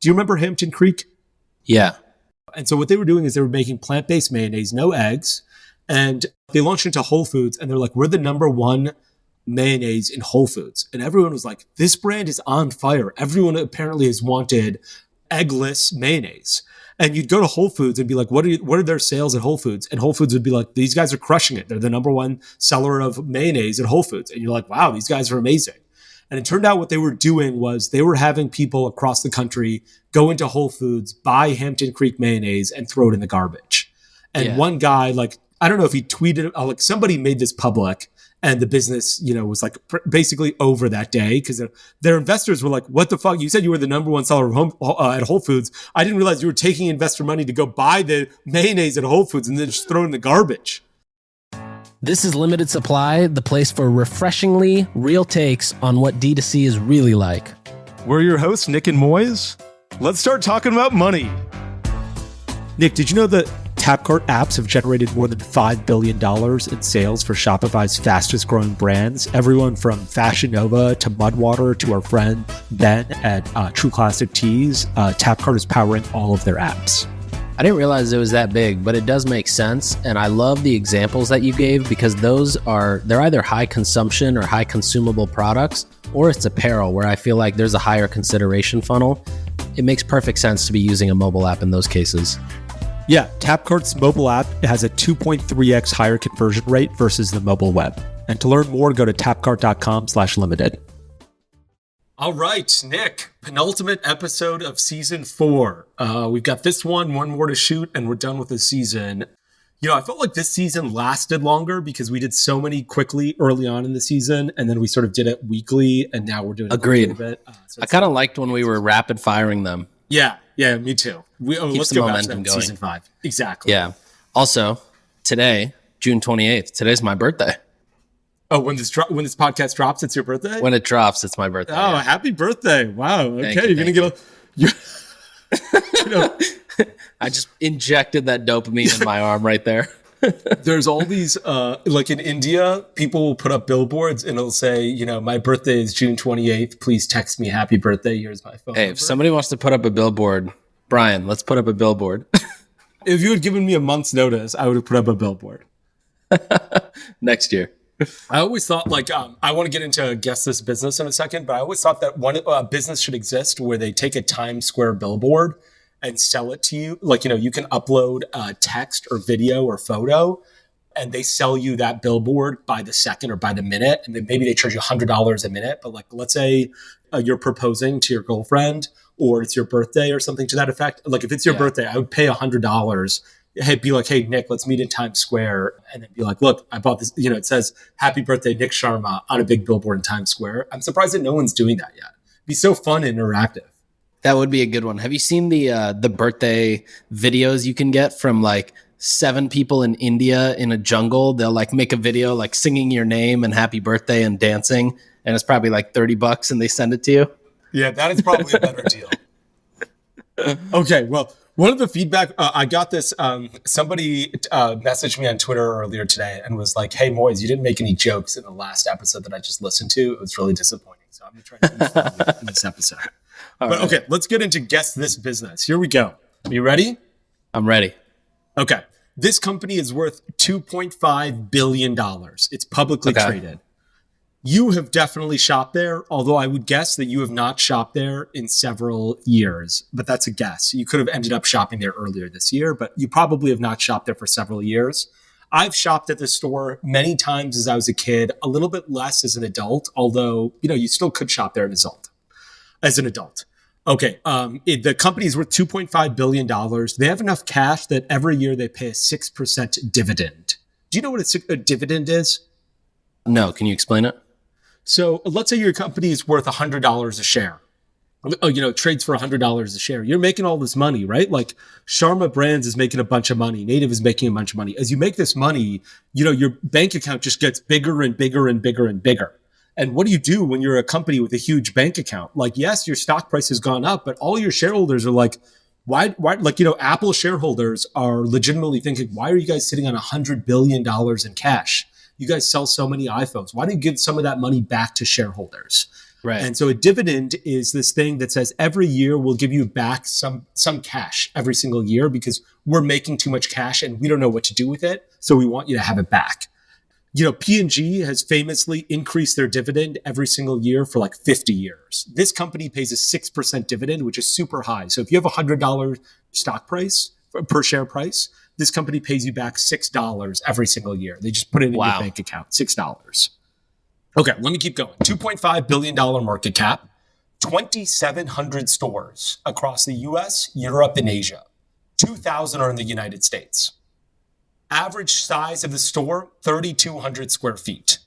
Do you remember Hampton Creek? Yeah. And so what they were doing is they were making plant-based mayonnaise, no eggs. And they launched into Whole Foods and they're like, we're the number one mayonnaise in Whole Foods. And everyone was like, this brand is on fire. Everyone apparently has wanted eggless mayonnaise. And you'd go to Whole Foods and be like, what are their sales at Whole Foods? And Whole Foods would be like, these guys are crushing it. They're the number one seller of mayonnaise at Whole Foods. And you're like, wow, these guys are amazing. And it turned out what they were doing was they were having people across the country go into Whole Foods, buy Hampton Creek mayonnaise, and throw it in the garbage. And one guy, like, I don't know if he tweeted, like somebody made this public, and the business, was like basically over that day because their investors were like, what the fuck? You said you were the number one seller at Whole Foods. I didn't realize you were taking investor money to go buy the mayonnaise at Whole Foods and then just throw it in the garbage. This is Limited Supply, the place for refreshingly real takes on what D2C is really like. We're your hosts, Nick and Moiz. Let's start talking about money. Nick, did you know that Tapcart apps have generated more than $5 billion in sales for Shopify's fastest growing brands? Everyone from Fashion Nova to Mudwater to our friend Ben at True Classic Tees. Tapcart is powering all of their apps. I didn't realize it was that big, but it does make sense. And I love the examples that you gave because they're either high consumption or high consumable products, or it's apparel where I feel like there's a higher consideration funnel. It makes perfect sense to be using a mobile app in those cases. Yeah, Tapcart's mobile app has a 2.3x higher conversion rate versus the mobile web. And to learn more, go to tapcart.com/limited. All right, Nick, penultimate episode of season 4. We've got this one more to shoot, and we're done with the season. I felt like this season lasted longer because we did so many quickly early on in the season, and then we sort of did it weekly, and now we're doing it Agreed. a little bit. I kind of liked when we were rapid firing them. Yeah, me too. Let's go back to that season 5. Exactly. Yeah. Also, today, June 28th, today's my birthday. Oh, when this podcast drops, it's your birthday? When it drops, it's my birthday. Oh, yeah. Happy birthday. Wow. Okay, you're going to get I just injected that dopamine in my arm right there. There's all these, like in India, people will put up billboards and it'll say, my birthday is June 28th. Please text me happy birthday. Here's my phone number. If somebody wants to put up a billboard, Brian, let's put up a billboard. If you had given me a month's notice, I would have put up a billboard. Next year. I always thought, I want to get into guess this business in a second, but I always thought that one business should exist where they take a Times Square billboard and sell it to you. You can upload text or video or photo, and they sell you that billboard by the second or by the minute, and then maybe they charge you $100 a minute. But let's say you're proposing to your girlfriend, or it's your birthday or something to that effect. If it's your birthday, I would pay $100. Be like, hey, Nick, let's meet in Times Square. And then be like, look, I bought this, it says, happy birthday, Nick Sharma on a big billboard in Times Square. I'm surprised that no one's doing that yet. It'd be so fun and interactive. That would be a good one. Have you seen the birthday videos you can get from 7 people in India in a jungle? They'll make a video singing your name and happy birthday and dancing. And it's probably $30 and they send it to you. Yeah, that is probably a better deal. Okay, well, one of the feedback, I got this, somebody messaged me on Twitter earlier today and was like, hey, Moiz, you didn't make any jokes in the last episode that I just listened to. It was really disappointing. So I'm going to try to use that in this episode. Okay, let's get into Guess This Business. Here we go. Are you ready? I'm ready. Okay. This company is worth $2.5 billion. It's publicly traded. You have definitely shopped there, although I would guess that you have not shopped there in several years. But that's a guess. You could have ended up shopping there earlier this year, but you probably have not shopped there for several years. I've shopped at this store many times as I was a kid, a little bit less as an adult, although, you still could shop there as an adult. Okay, the company is worth $2.5 billion. They have enough cash that every year they pay a 6% dividend. Do you know what a dividend is? No, can you explain it? So let's say your company is worth $100 a share. Trades for $100 a share. You're making all this money, right? Sharma Brands is making a bunch of money. Native is making a bunch of money. As you make this money, your bank account just gets bigger and bigger and bigger and bigger. And what do you do when you're a company with a huge bank account? Yes, your stock price has gone up, but all your shareholders are why, Apple shareholders are legitimately thinking, why are you guys sitting on $100 billion in cash? You guys sell so many iPhones. Why don't you give some of that money back to shareholders? Right. And so a dividend is this thing that says every year we'll give you back some cash every single year because we're making too much cash and we don't know what to do with it. So we want you to have it back. P&G has famously increased their dividend every single year for like 50 years. This company pays a 6% dividend, which is super high. So if you have a $100 stock price, per share price, this company pays you back $6 every single year. They just put it in your bank account, $6. Okay, let me keep going. $2.5 billion market cap, 2,700 stores across the US, Europe, and Asia. 2,000 are in the United States. Average size of the store, 3,200 square feet.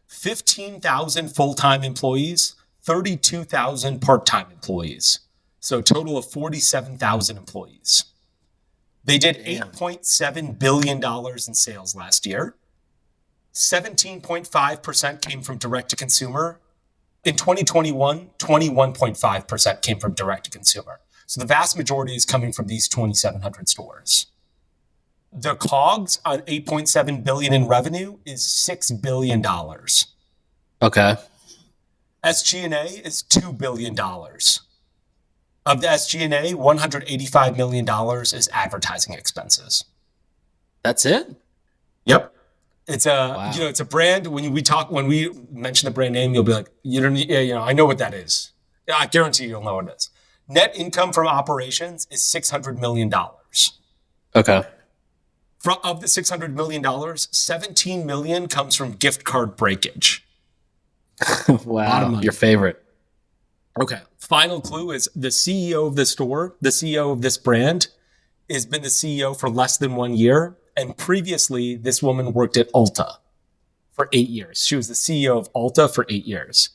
15,000 full-time employees, 32,000 part-time employees. So a total of 47,000 employees. They did $8.7 billion in sales last year. 17.5% came from direct-to-consumer. In 2021, 21.5% came from direct-to-consumer. So the vast majority is coming from these 2,700 stores. The COGS on $8.7 billion in revenue is $6 billion. Okay. SG&A is $2 billion. Of the SG&A, $185 million is advertising expenses. That's it? Yep. It's it's a brand. When we mention the brand name, you'll be like, I know what that is. Yeah, I guarantee you'll know what it is. Net income from operations is $600 million. Okay. Of the $600 million, $17 million comes from gift card breakage. Wow. Your favorite. Okay. Final clue is the CEO of the store, the CEO of this brand, has been the CEO for less than 1 year. And previously, this woman worked at Ulta for 8 years. She was the CEO of Ulta for 8 years.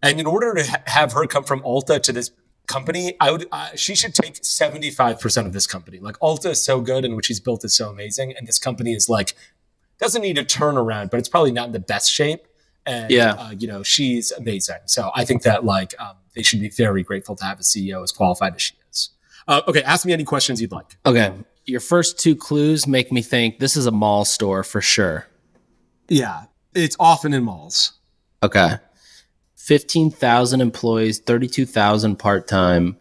And in order to have her come from Ulta to this company, she should take 75% of this company. Like, Ulta is so good and what she's built is so amazing. And this company is like, doesn't need a turnaround, but it's probably not in the best shape. And, she's amazing. So I think that they should be very grateful to have a CEO as qualified as she is. Okay. Ask me any questions you'd like. Okay. Your first two clues make me think this is a mall store for sure. Yeah. It's often in malls. Okay. 15,000 employees, 32,000 part-time.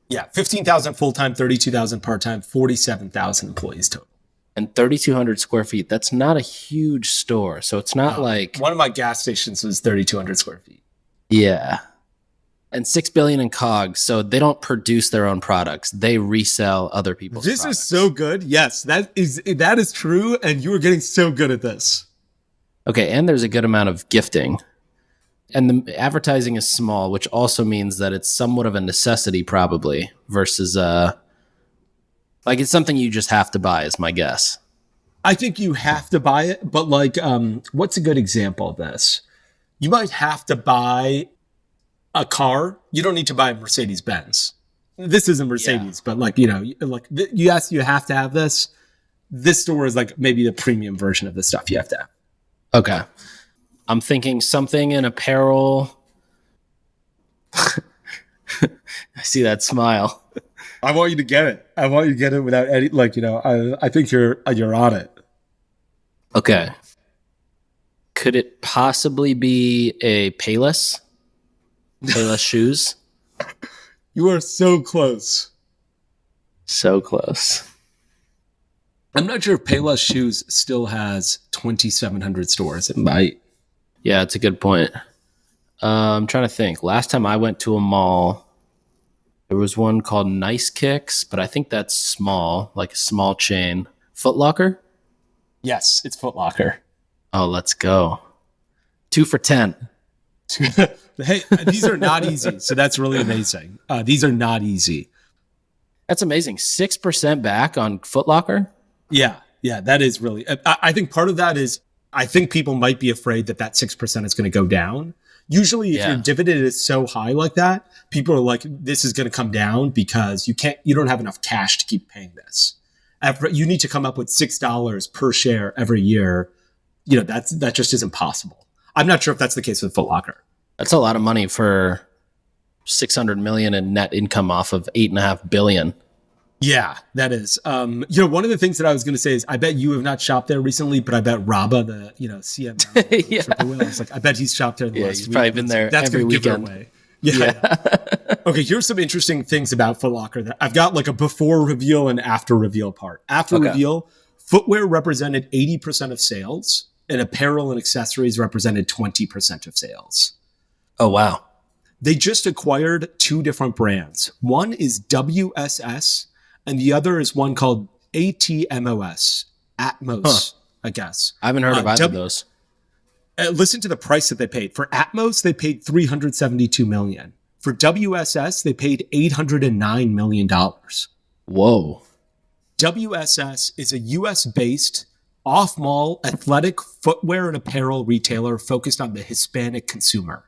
Yeah. 15,000 full-time, 32,000 part-time, 47,000 employees total. And 3,200 square feet. That's not a huge store. So it's not like... One of my gas stations was 3,200 square feet. Yeah. And $6 billion in COGS. So they don't produce their own products. They resell other people's products. This is so good. Yes, that is true. And you were getting so good at this. Okay. And there's a good amount of gifting. And the advertising is small, which also means that it's somewhat of a necessity probably versus it's something you just have to buy is my guess. I think you have to buy it, but what's a good example of this? You might have to buy a car. You don't need to buy a Mercedes-Benz. This isn't Mercedes, but yes, you have to have this. This store is maybe the premium version of the stuff you have to have. Okay. I'm thinking something in apparel. I see that smile. I want you to get it. I want you to get it without any, I think you're on it. Okay. Could it possibly be a Payless? Payless shoes? You are so close. So close. I'm not sure if Payless Shoes still has 2,700 stores. It might. Yeah, it's a good point. I'm trying to think. Last time I went to a mall, there was one called Nice Kicks, but I think that's small, like a small chain. Foot Locker? Yes, it's Foot Locker. Oh, let's go. 2 for 10. Hey, these are not easy. So that's really amazing. These are not easy. That's amazing. 6% back on Foot Locker? Yeah, that is really. I think part of that is I think people might be afraid that 6% is going to go down. Usually, if your dividend is so high like that, people are like, "This is going to come down because you don't have enough cash to keep paying this. You need to come up with $6 per share every year. That just isn't possible." I'm not sure if that's the case with Foot Locker. That's a lot of money for $600 million in net income off of $8.5 billion. Yeah, that is. One of the things that I was going to say is I bet you have not shopped there recently, but I bet Rabba, the CMO, Yeah. Triple Whale, I was like, I bet he's shopped there in the last He's week. probably been there That's every gonna give it weekend. away. Yeah. Okay, here's some interesting things about Foot Locker. That I've got like a before reveal and after reveal part. After reveal, footwear represented 80% of sales, and apparel and accessories represented 20% of sales. Oh, wow. They just acquired two different brands. One is WSS, and the other is one called ATMOS, Atmos, I guess. I haven't heard of either of those. Listen to the price that they paid. For Atmos, they paid $372 million. For WSS, they paid $809 million. Whoa. WSS is a US-based off-mall athletic footwear and apparel retailer focused on the Hispanic consumer.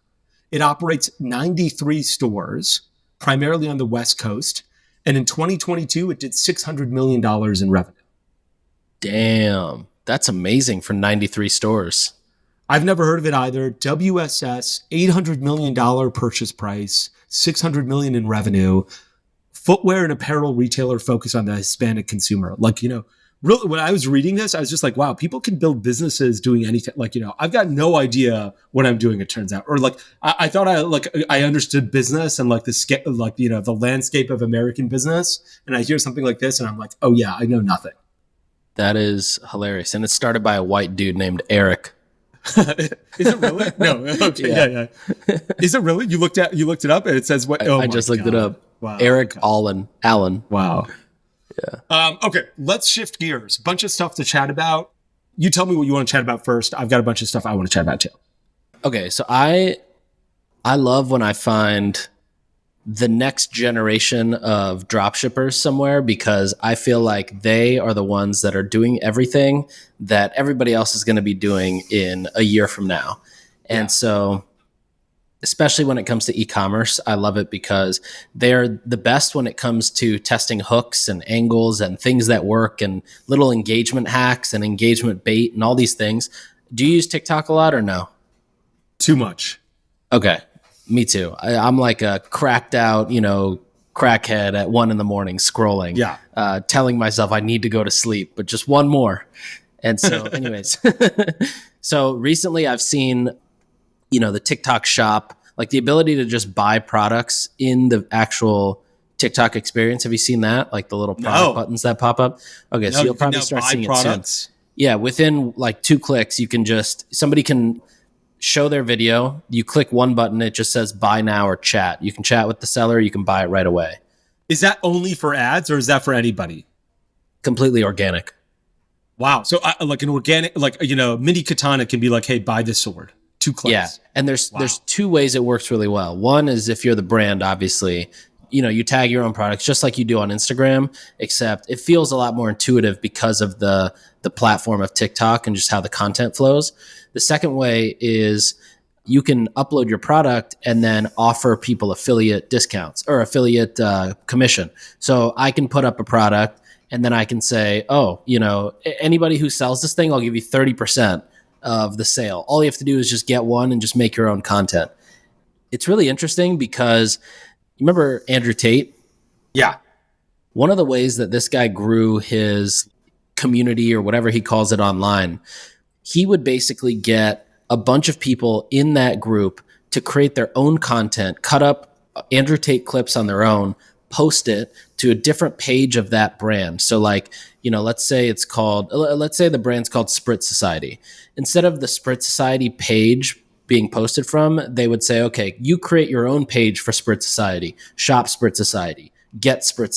It operates 93 stores, primarily on the West Coast. And in 2022, it did $600 million in revenue. Damn. That's amazing for 93 stores. I've never heard of it either. WSS, $800 million purchase price, $600 million in revenue. Footwear and apparel retailer focused on the Hispanic consumer. Really, when I was reading this, I was just like, wow, people can build businesses doing anything. I've got no idea what I'm doing, it turns out. Or I thought I understood business and the landscape of American business. And I hear something like this and I'm like, oh yeah, I know nothing. That is hilarious. And it started by a white dude named Eric. Is it really? No. Okay. Yeah. Is it really? You looked it up and it says what? I just looked it up. Wow. Eric Allen. Wow. Yeah. Okay. Let's shift gears. Bunch of stuff to chat about. You tell me what you want to chat about first. I've got a bunch of stuff I want to chat about too. Okay. So I love when I find the next generation of dropshippers somewhere, because I feel like they are the ones that are doing everything that everybody else is going to be doing in a year from now. And so, especially when it comes to e-commerce, I love it because they're the best when it comes to testing hooks and angles and things that work and little engagement hacks and engagement bait and all these things. Do you use TikTok a lot or no? Too much. Okay. Me too. I'm like a cracked out, crackhead at 1 a.m. scrolling, telling myself I need to go to sleep, but just one more. And so anyways, so recently I've seen, the TikTok shop, like the ability to just buy products in the actual TikTok experience. Have you seen that? Like the little product buttons that pop up? Okay. So you'll probably start seeing it soon. Yeah. Within like 2 clicks, somebody can show their video. You click one button, it just says buy now or chat. You can chat with the seller. You can buy it right away. Is that only for ads or is that for anybody? Completely organic. Wow. So like an organic, mini katana can be like, hey, buy this sword. 2 clicks. Yeah. And there's 2 ways it works really well. One is if you're the brand, obviously, you tag your own products just like you do on Instagram, except it feels a lot more intuitive because of the platform of TikTok and just how the content flows. The second way is you can upload your product and then offer people affiliate discounts or affiliate commission. So I can put up a product and then I can say, anybody who sells this thing, I'll give you 30% of the sale. All you have to do is just get one and just make your own content. It's really interesting because you remember Andrew Tate? Yeah. One of the ways that this guy grew his community or whatever he calls it online, he would basically get a bunch of people in that group to create their own content, cut up Andrew Tate clips on their own, post it to a different page of that brand. So let's say the brand's called Spritz Society. Instead of the Spritz Society page being posted from, they would say, okay, you create your own page for Spritz Society, shop Spritz Society, get Spritz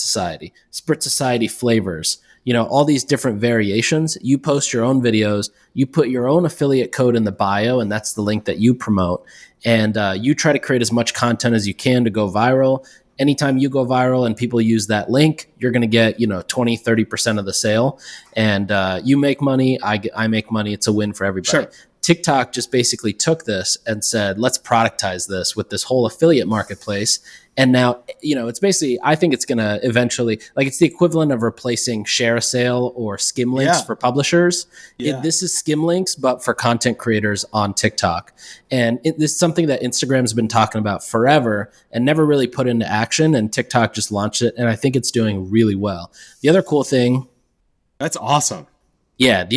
Society flavors, all these different variations. You post your own videos, you put your own affiliate code in the bio, and that's the link that you promote. And you try to create as much content as you can to go viral. Anytime you go viral and people use that link, you're going to get, 20, 30% of the sale. And you make money, I make money. It's a win for everybody. Sure. TikTok just basically took this and said, let's productize this with this whole affiliate marketplace. And now, it's basically, I think it's going to eventually, like, it's the equivalent of replacing Share a Sale or Skim Links for publishers. This is Skim Links, but for content creators on TikTok. And this is something that Instagram's been talking about forever and never really put into action. And TikTok just launched it. And I think it's doing really well. The other cool thing. That's awesome. Yeah.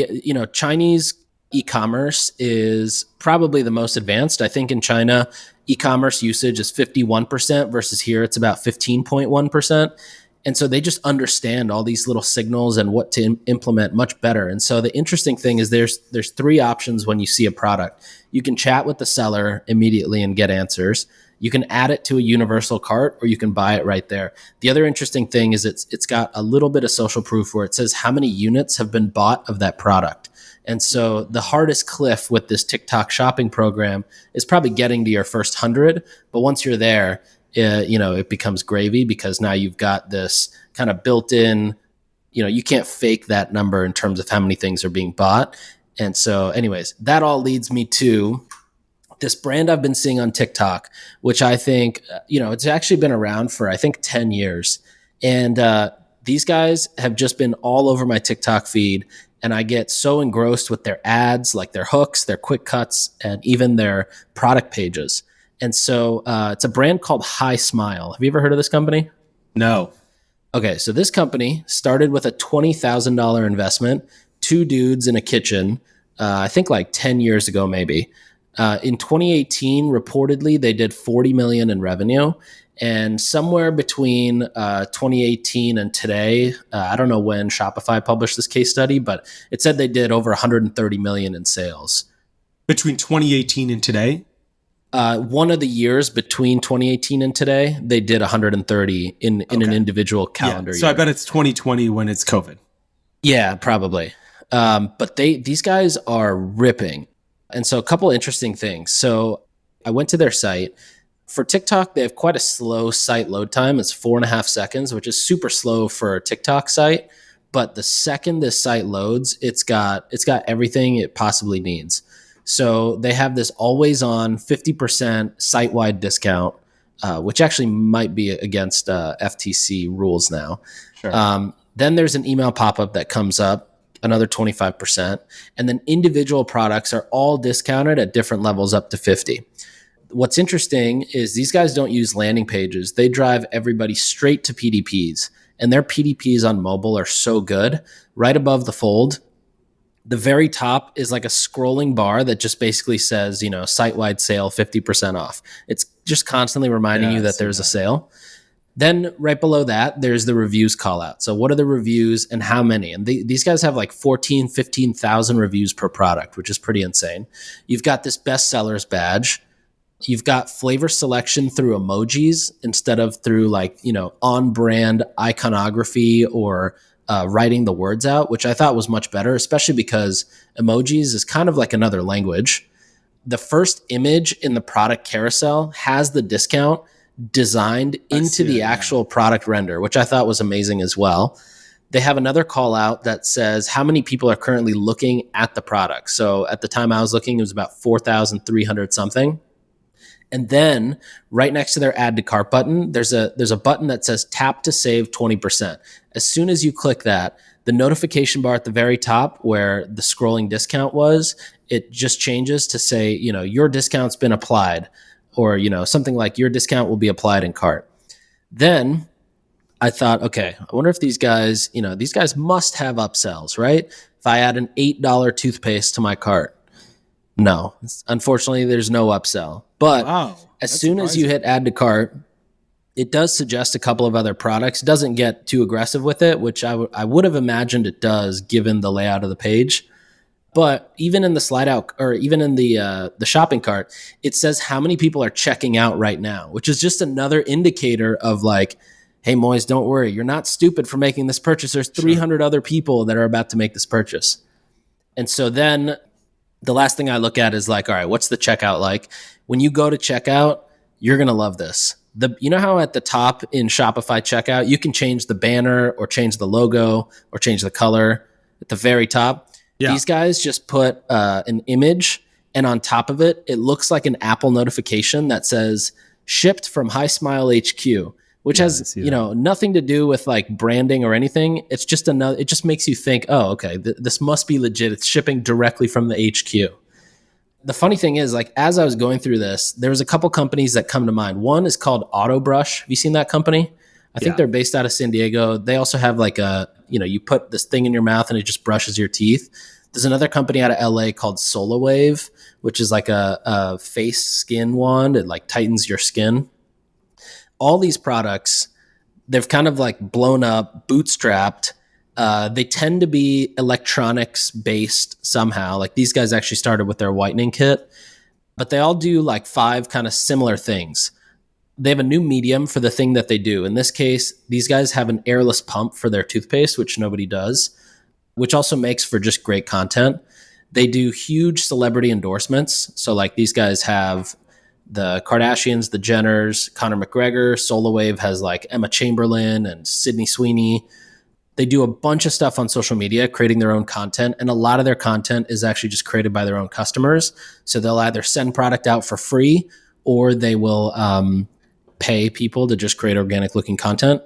Chinese e-commerce is probably the most advanced. I think in China, e-commerce usage is 51% versus here it's about 15.1%. And so they just understand all these little signals and what to implement much better. And so the interesting thing is there's three options when you see a product. You can chat with the seller immediately and get answers. You can add it to a universal cart, or you can buy it right there. The other interesting thing is it's got a little bit of social proof where it says how many units have been bought of that product. And so the hardest cliff with this TikTok shopping program is probably getting to your first 100. But once you're there, it becomes gravy, because now you've got this kind of built in, you can't fake that number in terms of how many things are being bought. And so anyways, that all leads me to this brand I've been seeing on TikTok, which I think, it's actually been around for, I think, 10 years. And these guys have just been all over my TikTok feed. And I get so engrossed with their ads, like their hooks, their quick cuts, and even their product pages. And so it's a brand called Hi Smile. Have you ever heard of this company? No. Okay, so this company started with a $20,000 investment, two dudes in a kitchen, I think like 10 years ago maybe. In 2018, reportedly, they did $40 million in revenue. And somewhere between 2018 and today, I don't know when Shopify published this case study, but it said they did over 130 million in sales. Between 2018 and today? One of the years between 2018 and today, they did 130 in an individual calendar year. So I bet it's 2020 when it's COVID. Yeah, probably. But these guys are ripping. And so a couple interesting things. So I went to their site. For TikTok, they have quite a slow site load time. It's 4.5 seconds, which is super slow for a TikTok site. But the second this site loads, it's got everything it possibly needs. So they have this always on 50% site-wide discount, which actually might be against FTC rules now. Sure. Then there's an email pop-up that comes up, another 25%. And then individual products are all discounted at different levels up to 50. What's interesting is these guys don't use landing pages. They drive everybody straight to PDPs. And their PDPs on mobile are so good. Right above the fold, the very top is like a scrolling bar that just basically says, site-wide sale, 50% off. It's just constantly reminding you that there's a sale. Then right below that, there's the reviews call out. So what are the reviews and how many? And these guys have like 15,000 reviews per product, which is pretty insane. You've got this bestsellers badge. You've got flavor selection through emojis instead of through on-brand iconography or writing the words out, which I thought was much better, especially because emojis is kind of like another language. The first image in the product carousel has the discount designed into the actual product render, which I thought was amazing as well. They have another call out that says how many people are currently looking at the product. So at the time I was looking, it was about 4,300 something. And then right next to their add to cart button, there's a button that says tap to save 20%. As soon as you click that, the notification bar at the very top where the scrolling discount was, it just changes to say, your discount's been applied, or, something like your discount will be applied in cart. Then I thought, okay, I wonder if these guys must have upsells, right? If I add an $8 toothpaste to my cart, no, unfortunately, there's no upsell. But as soon as you hit add to cart, it does suggest a couple of other products. It doesn't get too aggressive with it, which I would have imagined it does given the layout of the page. But even in the slide out, or even in the shopping cart, it says how many people are checking out right now, which is just another indicator of like, hey, Moiz, don't worry. You're not stupid for making this purchase. There's 300 other people that are about to make this purchase. And so then the last thing I look at is like, all right, what's the checkout like? When you go to checkout, you're going to love this. You know how at the top in Shopify checkout, you can change the banner or change the logo or change the color at the very top? Yeah. These guys just put an image And on top of it, it looks like an Apple notification that says shipped from High Smile HQ, which has, nothing to do with like branding or anything. It's just it just makes you think, oh, okay, this must be legit. It's shipping directly from the HQ. The funny thing is, like, as I was going through this, there was a couple companies that come to mind. One is called Autobrush. Have you seen that company? I think they're based out of San Diego. They also have like you put this thing in your mouth and it just brushes your teeth. There's another company out of LA called SolarWave, which is like a face skin wand. It like tightens your skin. All these products, they've kind of like blown up, bootstrapped. They tend to be electronics based somehow. Like these guys actually started with their whitening kit, but they all do like 5 kind of similar things. They have a new medium for the thing that they do. In this case, these guys have an airless pump for their toothpaste, which nobody does, which also makes for just great content. They do huge celebrity endorsements. So like these guys have the Kardashians, the Jenners, Conor McGregor. SolarWave has like Emma Chamberlain and Sydney Sweeney. They do a bunch of stuff on social media, creating their own content. And a lot of their content is actually just created by their own customers. So they'll either send product out for free or they will pay people to just create organic looking content.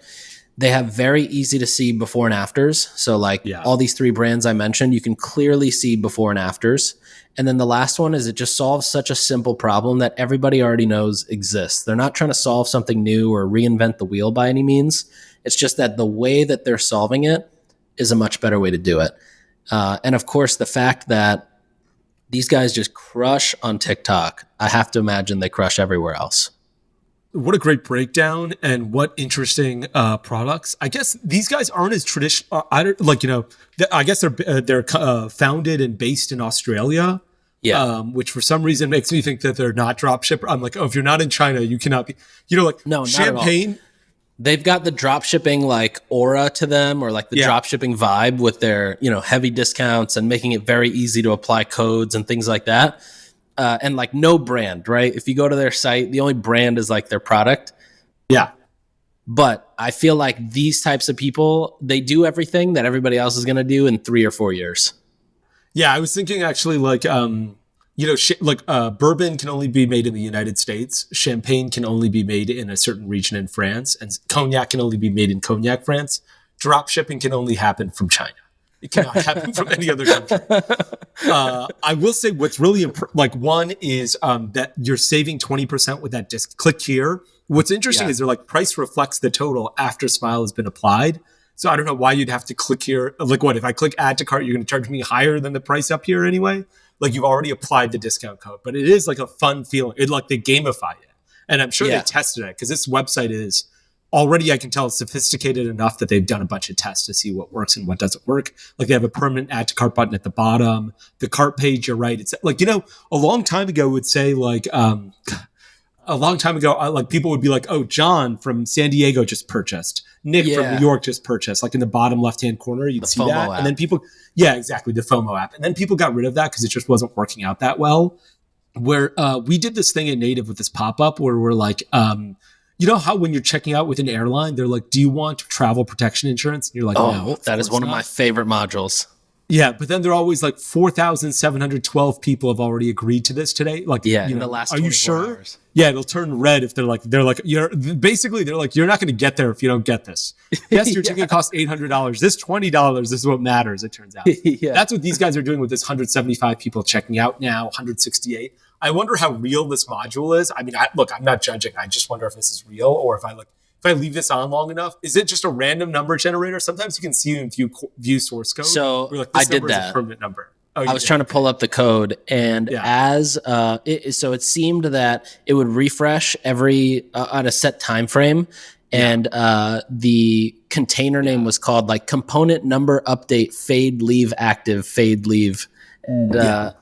They have very easy to see before and afters. So like all these 3 brands I mentioned, you can clearly see before and afters. And then the last one is it just solves such a simple problem that everybody already knows exists. They're not trying to solve something new or reinvent the wheel by any means. It's just that the way that they're solving it is a much better way to do it. And of course, the fact that these guys just crush on TikTok, I have to imagine they crush everywhere else. What a great breakdown and what interesting products. I guess these guys aren't as traditional. I guess they're founded and based in Australia. Yeah. Which for some reason makes me think that they're not drop shipper. I'm like, oh, if you're not in China, you cannot be. No, Champagne. Not at all. They've got the drop shipping like aura to them, or like the drop shipping vibe with their heavy discounts and making it very easy to apply codes and things like that. And like no brand, right? If you go to their site, the only brand is like their product. Yeah. But I feel like these types of people, they do everything that everybody else is going to do in 3 or 4 years. Yeah, I was thinking actually like, bourbon can only be made in the United States. Champagne can only be made in a certain region in France. And cognac can only be made in Cognac, France. Drop shipping can only happen from China. It cannot happen from any other country. I will say what's really one is that you're saving 20% with that disc. Click here. What's interesting is they're like price reflects the total after Smile has been applied. So I don't know why you'd have to click here. Like what, if I click add to cart, you're going to charge me higher than the price up here anyway? Like you've already applied the discount code. But it is like a fun feeling. It like they gamify it. And I'm sure they tested it because this website is already, I can tell, it's sophisticated enough that they've done a bunch of tests to see what works and what doesn't work. Like they have a permanent add to cart button at the bottom. The cart page, you're right. It's like, a long time ago would say like, like people would be like, oh, John from San Diego just purchased. Nick from New York just purchased. Like in the bottom left-hand corner, you'd see that. App. And then people, exactly, the FOMO app. And then people got rid of that because it just wasn't working out that well. Where we did this thing at Native with this pop-up where we're like, you know how when you're checking out with an airline, they're like, do you want travel protection insurance? And you're like, no. That is one of my favorite modules. Yeah, but then they're always like 4,712 people have already agreed to this today. Like, in the last 24 are you sure? Hours. Yeah, it'll turn red if they're like, they're not going to get there if you don't get this. Yes, your ticket costs $800. This $20, this is what matters, it turns out. That's what these guys are doing with this 175 people checking out now, 168. I wonder how real this module is. I mean, I'm not judging. I just wonder if this is real or if I leave this on long enough. Is it just a random number generator? Sometimes you can see and view source code. So like, I did that. Is a permanent number. I was trying to pull up the code, and so it seemed that it would refresh every on a set time frame, and the container name was called like component number update fade leave active fade leave. And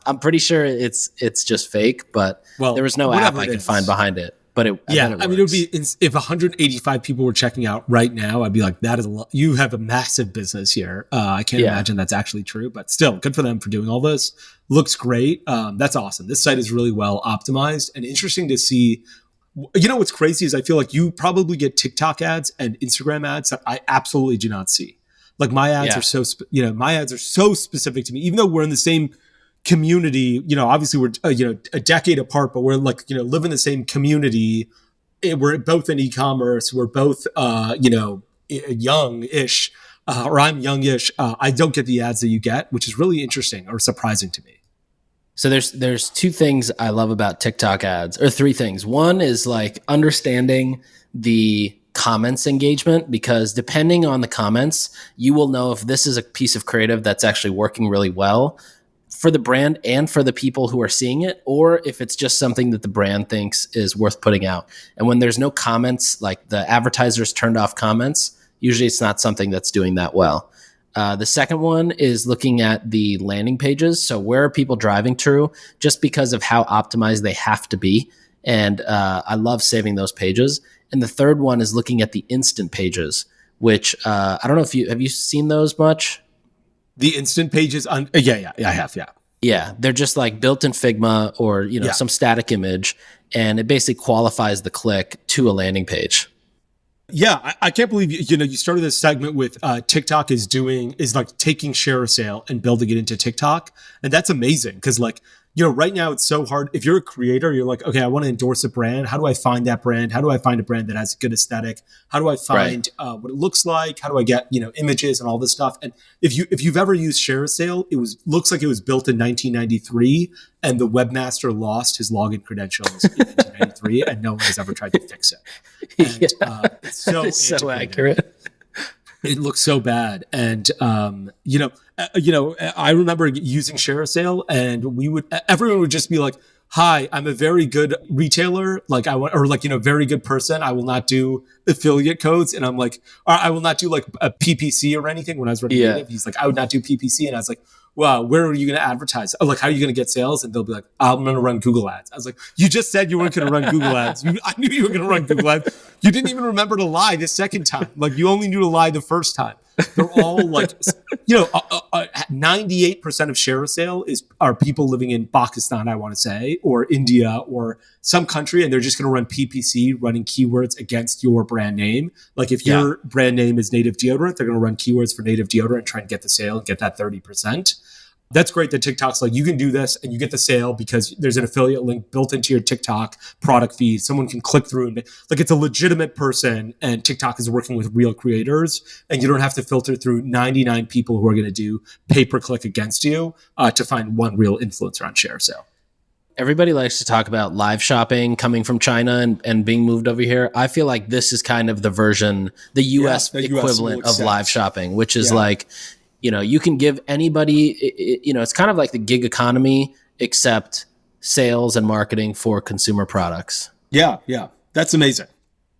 I'm pretty sure it's just fake, but there was no app I could find behind it. But it would be if 185 people were checking out right now, I'd be like, that is you have a massive business here. I can't imagine that's actually true, but still, good for them for doing all this. Looks great. That's awesome. This site is really well optimized and interesting to see. What's crazy is I feel like you probably get TikTok ads and Instagram ads that I absolutely do not see. Like my ads are so specific to me, even though we're in the same community, obviously we're, a decade apart, but we're like, live in the same community. We're both in e-commerce. We're both, young-ish, or I'm young-ish. I don't get the ads that you get, which is really interesting or surprising to me. So there's two things I love about TikTok ads, or three things. One is like understanding the comments engagement, because depending on the comments, you will know if this is a piece of creative that's actually working really well for the brand and for the people who are seeing it, or if it's just something that the brand thinks is worth putting out. And when there's no comments, like the advertisers turned off comments, usually it's not something that's doing that well. The second one is looking at the landing pages. So where are people driving to, just because of how optimized they have to be. And I love saving those pages. And the third one is looking at the instant pages, which I don't know if have you seen those much? The instant pages on I have. Yeah, they're just like built in Figma or some static image, and it basically qualifies the click to a landing page. Yeah, I can't believe you started this segment with TikTok is like taking share of sale and building it into TikTok, and that's amazing because right now it's so hard. If you're a creator, you're like, okay, I want to endorse a brand. How do I find that brand? How do I find a brand that has a good aesthetic? How do I find what it looks like? How do I get images and all this stuff? And if you've ever used Share a Sale, looks like it was built in 1993, and the webmaster lost his login credentials in 1993, and no one has ever tried to fix it. And, it's so accurate. It looks so bad. And, I remember using Share a Sale, and everyone would just be like, hi, I'm a very good retailer. Very good person. I will not do affiliate codes. And I'm like, I will not do like a PPC or anything. When I was running native, he's like, I would not do PPC. And I was like, wow, where are you going to advertise? Like, how are you going to get sales? And they'll be like, I'm going to run Google ads. I was like, you just said you weren't going to run Google ads. I knew you were going to run Google ads. You didn't even remember to lie the second time. Like, you only knew to lie the first time. They're all like, 98% of Share a Sale are people living in Pakistan, I want to say, or India or some country, and they're just going to run PPC, running keywords against your brand name. Like if your brand name is native deodorant, they're going to run keywords for native deodorant, try and get the sale and get that 30%. That's great that TikTok's like, you can do this and you get the sale because there's an affiliate link built into your TikTok product feed. Someone can click through and it's a legitimate person, and TikTok is working with real creators, and you don't have to filter through 99 people who are going to do pay-per-click against you to find one real influencer on Share Sale. Everybody likes to talk about live shopping coming from China and being moved over here. I feel like this is kind of the version, the US equivalent of live shopping, which is like, you can give anybody, it's kind of like the gig economy, except sales and marketing for consumer products. Yeah. That's amazing.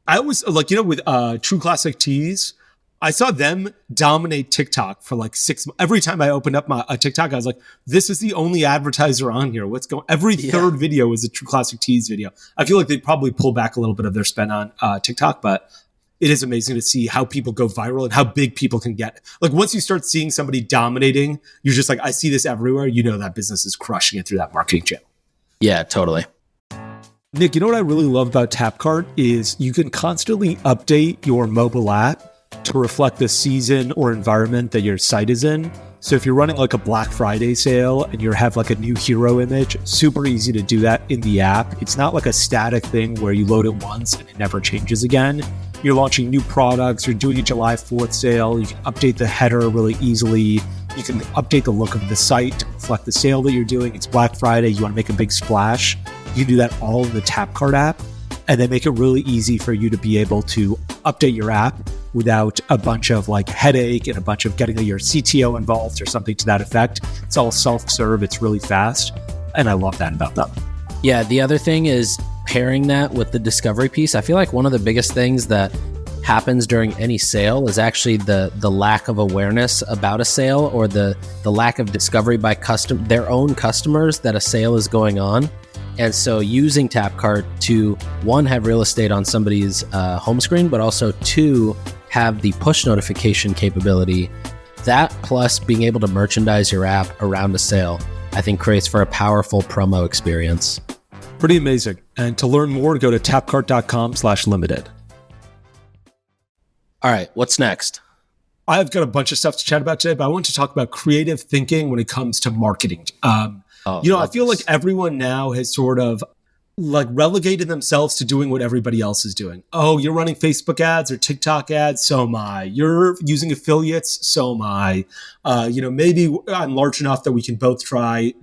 I was like, with True Classic Tees, I saw them dominate TikTok for like 6 months. Every time I opened up my TikTok, I was like, this is the only advertiser on here. What's going on? Every third video is a True Classic Tees video. I feel like they'd probably pull back a little bit of their spend on TikTok, but it is amazing to see how people go viral and how big people can get. Like once you start seeing somebody dominating, you're just like, I see this everywhere. That business is crushing it through that marketing channel. Yeah, totally. Nick, what I really love about Tapcart is you can constantly update your mobile app to reflect the season or environment that your site is in. So if you're running like a Black Friday sale and you have like a new hero image, super easy to do that in the app. It's not like a static thing where you load it once and it never changes again. You're launching new products, you're doing a July 4th sale, you can update the header really easily. You can update the look of the site to reflect the sale that you're doing. It's Black Friday, you want to make a big splash. You can do that all in the Tapcart app, and they make it really easy for you to be able to update your app without a bunch of like headache and a bunch of getting your CTO involved or something to that effect. It's all self-serve, it's really fast, and I love that about them. Yeah, the other thing is pairing that with the discovery piece. I feel like one of the biggest things that happens during any sale is actually the lack of awareness about a sale, or the lack of discovery by their own customers that a sale is going on. And so using Tapcart to, one, have real estate on somebody's home screen, but also two, have the push notification capability, that plus being able to merchandise your app around a sale, I think creates for a powerful promo experience. Pretty amazing. And to learn more, go to tapcart.com/limited. All right, what's next? I've got a bunch of stuff to chat about today, but I want to talk about creative thinking when it comes to marketing. Oh, I love feel like this. everyone now has sort of like relegated themselves to doing what everybody else is doing. Oh, you're running Facebook ads or TikTok ads, so am I. You're using affiliates, so am I. Maybe I'm large enough that we can both try,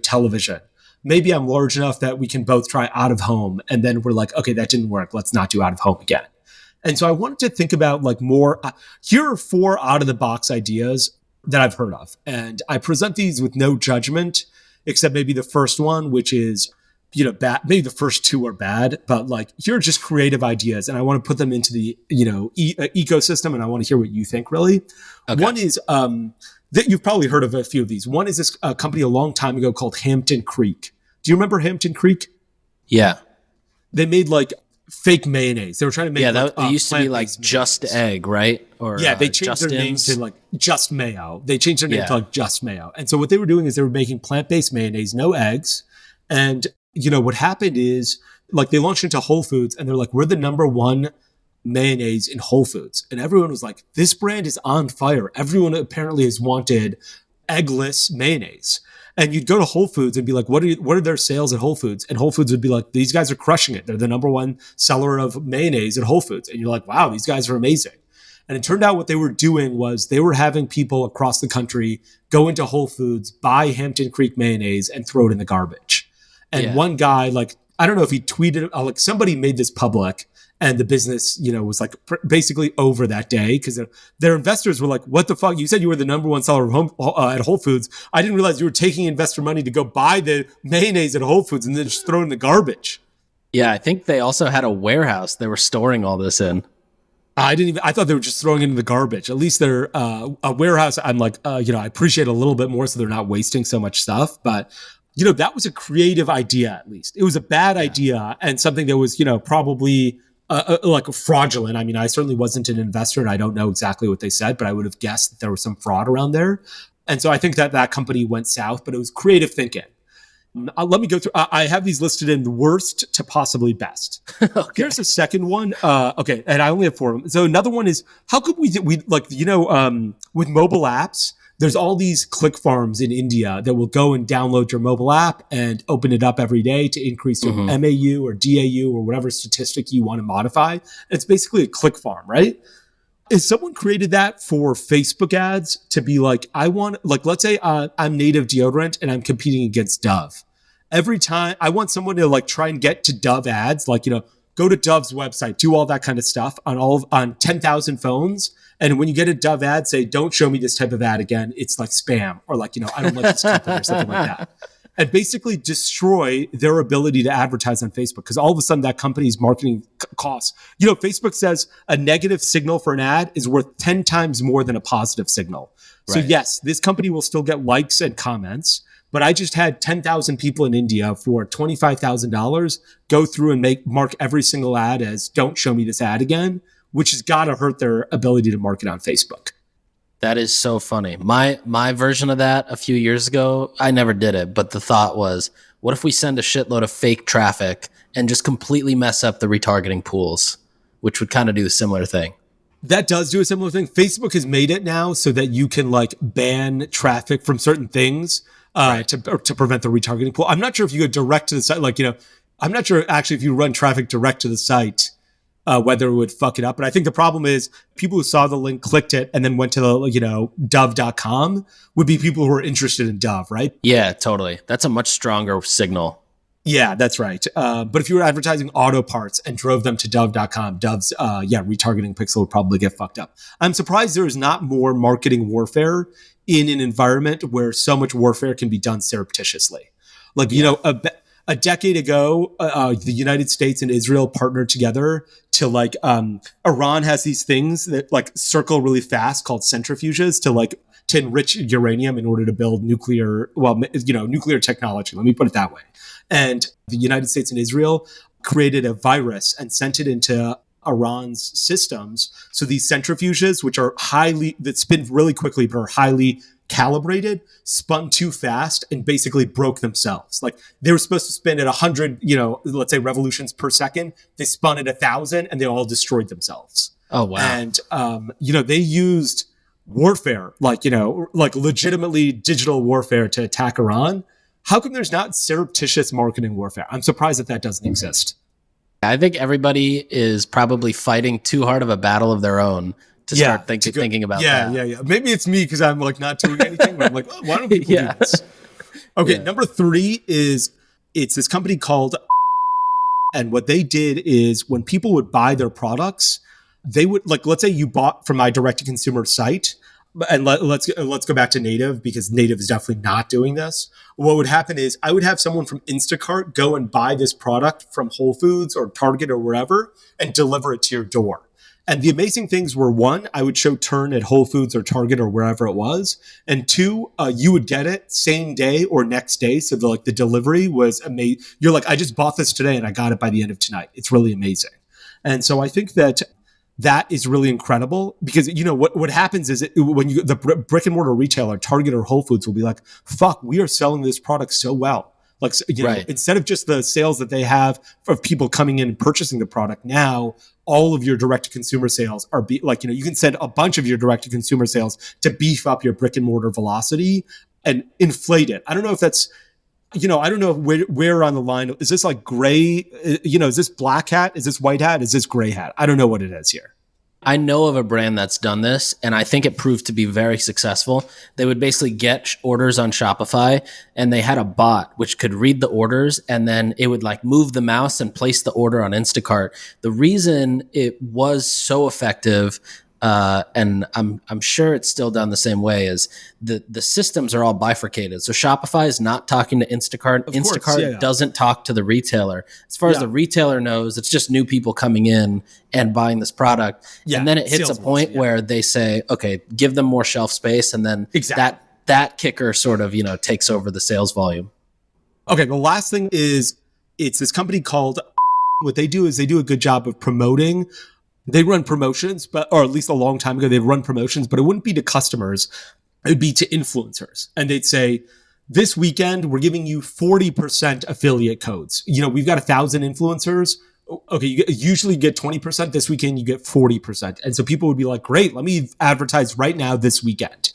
television. Maybe I'm large enough that we can both try out of home. And then we're like, okay, that didn't work. Let's not do out of home again. And so I wanted to think about like more, here are 4 out of the box ideas that I've heard of. And I present these with no judgment, except maybe the first one, which is, bad. Maybe the first 2 are bad, but like, here are just creative ideas. And I want to put them into the, ecosystem. And I want to hear what you think, really. Okay. One is, that you've probably heard of a few of these. One is this company a long time ago called Hampton Creek. Do you remember Hampton Creek? Yeah. They made like fake mayonnaise. They were trying to make it used to be like Just mayonnaise. Egg, right? Or yeah, they changed their name to like Just Mayo. They changed their name to like Just Mayo. And so what they were doing is they were making plant-based mayonnaise, no eggs. And what happened is like they launched into Whole Foods and they're like, we're the number 1 mayonnaise in Whole Foods. And everyone was like, this brand is on fire. Everyone apparently has wanted eggless mayonnaise. And you'd go to Whole Foods and be like, what are their sales at Whole Foods? And Whole Foods would be like, these guys are crushing it. They're the number 1 seller of mayonnaise at Whole Foods. And you're like, wow, these guys are amazing. And it turned out what they were doing was they were having people across the country go into Whole Foods, buy Hampton Creek mayonnaise and throw it in the garbage. And one guy, like, I don't know if he tweeted, like somebody made this public and the business, was like basically over that day because their investors were like, what the fuck? You said you were the number 1 seller at Whole Foods. I didn't realize you were taking investor money to go buy the mayonnaise at Whole Foods and then just throw it in the garbage. Yeah, I think they also had a warehouse they were storing all this in. I thought they were just throwing it in the garbage. At least they're a warehouse. I'm like, I appreciate a little bit more so they're not wasting so much stuff. But, that was a creative idea, at least. It was a bad idea and something that was, probably like fraudulent. I mean, I certainly wasn't an investor and I don't know exactly what they said, but I would have guessed that there was some fraud around there. And so I think that company went south, but it was creative thinking. Let me go through. I have these listed in the worst to possibly best. Okay. Here's the second one. Okay. And I only have 4 of them. So another one is how could we like, with mobile apps, there's all these click farms in India that will go and download your mobile app and open it up every day to increase your MAU or DAU or whatever statistic you want to modify. It's basically a click farm, right? If someone created that for Facebook ads to be like, I want, like, let's say I'm native deodorant and I'm competing against Dove. Every time I want someone to like try and get to Dove ads, like, go to Dove's website, do all that kind of stuff on 10,000 phones. And when you get a Dove ad, say, don't show me this type of ad again. It's like spam or like, I don't like this company or something like that. And basically destroy their ability to advertise on Facebook because all of a sudden that company's marketing costs. Facebook says a negative signal for an ad is worth 10 times more than a positive signal. Right. So yes, this company will still get likes and comments, but I just had 10,000 people in India for $25,000 go through and mark every single ad as don't show me this ad again, which has got to hurt their ability to market on Facebook. That is so funny. My version of that a few years ago, I never did it, but the thought was, what if we send a shitload of fake traffic and just completely mess up the retargeting pools, which would kind of do a similar thing. That does do a similar thing. Facebook has made it now so that you can like ban traffic from certain things to prevent the retargeting pool. I'm not sure if you go direct to the site, I'm not sure actually if you run traffic direct to the site, whether it would fuck it up. But I think the problem is people who saw the link, clicked it, and then went to the, Dove.com would be people who are interested in Dove, right? Yeah, totally. That's a much stronger signal. Yeah, that's right. But if you were advertising auto parts and drove them to Dove.com, Dove's retargeting pixel would probably get fucked up. I'm surprised there is not more marketing warfare in an environment where so much warfare can be done surreptitiously. A decade ago, the United States and Israel partnered together to Iran has these things that circle really fast called centrifuges to enrich uranium in order to build nuclear technology. Let me put it that way. And the United States and Israel created a virus and sent it into Iran's systems. So these centrifuges, which are that spin really quickly but are highly calibrated, spun too fast and basically broke themselves. Like they were supposed to spin at 100, let's say revolutions per second. They spun at 1,000 and they all destroyed themselves. Oh, wow. And, they used warfare, legitimately digital warfare to attack Iran. how come there's not surreptitious marketing warfare? I'm surprised that doesn't exist. I think everybody is probably fighting too hard of a battle of their own to start thinking about that. Yeah. Maybe it's me because I'm like not doing anything, but I'm like, oh, why don't people do this? Okay, number 3 is it's this company called, and what they did is when people would buy their products, they would, like, let's say you bought from my direct-to-consumer site, and let's go back to Native, because Native is definitely not doing this. What would happen is I would have someone from Instacart go and buy this product from Whole Foods or Target or wherever and deliver it to your door. And the amazing things were, 1, I would show turn at Whole Foods or Target or wherever it was. And 2, you would get it same day or next day. So the delivery was amazing. You're like, I just bought this today and I got it by the end of tonight. It's really amazing. And so I think that is really incredible, because what happens is when the brick and mortar retailer, Target or Whole Foods, will be like, fuck, we are selling this product so well. Like, instead of just the sales that they have of people coming in and purchasing the product, now all of your direct-to-consumer sales are you can send a bunch of your direct-to-consumer sales to beef up your brick and mortar velocity and inflate it. I don't know if that's, I don't know where on the line, is this like gray, is this black hat? Is this white hat? Is this gray hat? I don't know what it is here. I know of a brand that's done this, and I think it proved to be very successful. They would basically get orders on Shopify, and they had a bot which could read the orders, and then it would like move the mouse and place the order on Instacart. The reason it was so effective, and I'm sure it's still done the same way, is the systems are all bifurcated. So Shopify is not talking to Instacart. Instacart doesn't talk to the retailer. As far as the retailer knows, it's just new people coming in and buying this product. Yeah, and then it hits a point where they say, okay, give them more shelf space. And then that kicker sort of, takes over the sales volume. Okay. The last thing is it's this company called, what they do is they do a good job of promoting. They run promotions, or at least a long time ago, they'd run promotions, but it wouldn't be to customers. It would be to influencers. And they'd say, this weekend, we're giving you 40% affiliate codes. We've got 1,000 influencers. Okay, you usually get 20%. This weekend, you get 40%. And so people would be like, great, let me advertise right now this weekend.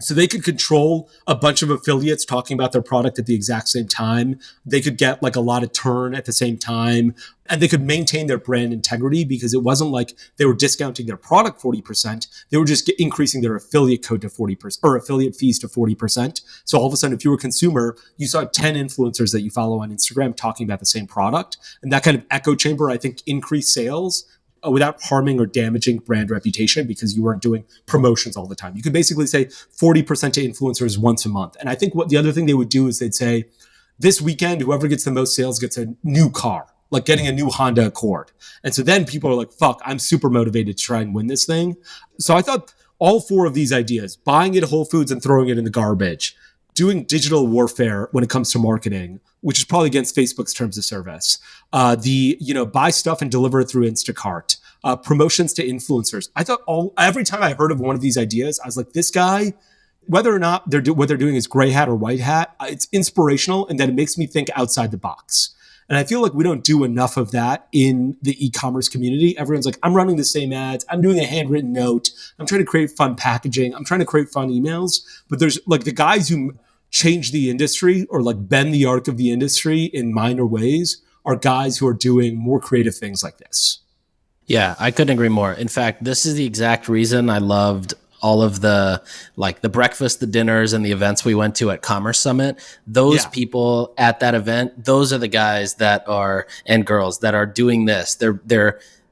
So they could control a bunch of affiliates talking about their product at the exact same time. They could get like a lot of turn at the same time, and they could maintain their brand integrity, because it wasn't like they were discounting their product 40%. They were just increasing their affiliate code to 40% or affiliate fees to 40%. So all of a sudden, if you were a consumer, you saw 10 influencers that you follow on Instagram talking about the same product. And that kind of echo chamber, I think, increased sales without harming or damaging brand reputation, because you weren't doing promotions all the time. You could basically say 40% to influencers once a month. And I think what the other thing they would do is they'd say, this weekend, whoever gets the most sales gets a new car, like getting a new Honda Accord. And so then people are like, fuck, I'm super motivated to try and win this thing. So I thought all 4 of these ideas, buying it at Whole Foods and throwing it in the garbage, doing digital warfare when it comes to marketing, which is probably against Facebook's terms of service, buy stuff and deliver it through Instacart, promotions to influencers. I thought every time I heard of one of these ideas, I was like, this guy, whether or not what they're doing is gray hat or white hat, it's inspirational, and that it makes me think outside the box. And I feel like we don't do enough of that in the e-commerce community. Everyone's like, I'm running the same ads. I'm doing a handwritten note. I'm trying to create fun packaging. I'm trying to create fun emails. But there's like the guys who change the industry or like bend the arc of the industry in minor ways are guys who are doing more creative things like this. Yeah, I couldn't agree more. In fact, this is the exact reason I loved all of the breakfast, the dinners, and the events we went to at Commerce Summit. Those people at that event, those are the guys that are, and girls that are doing this.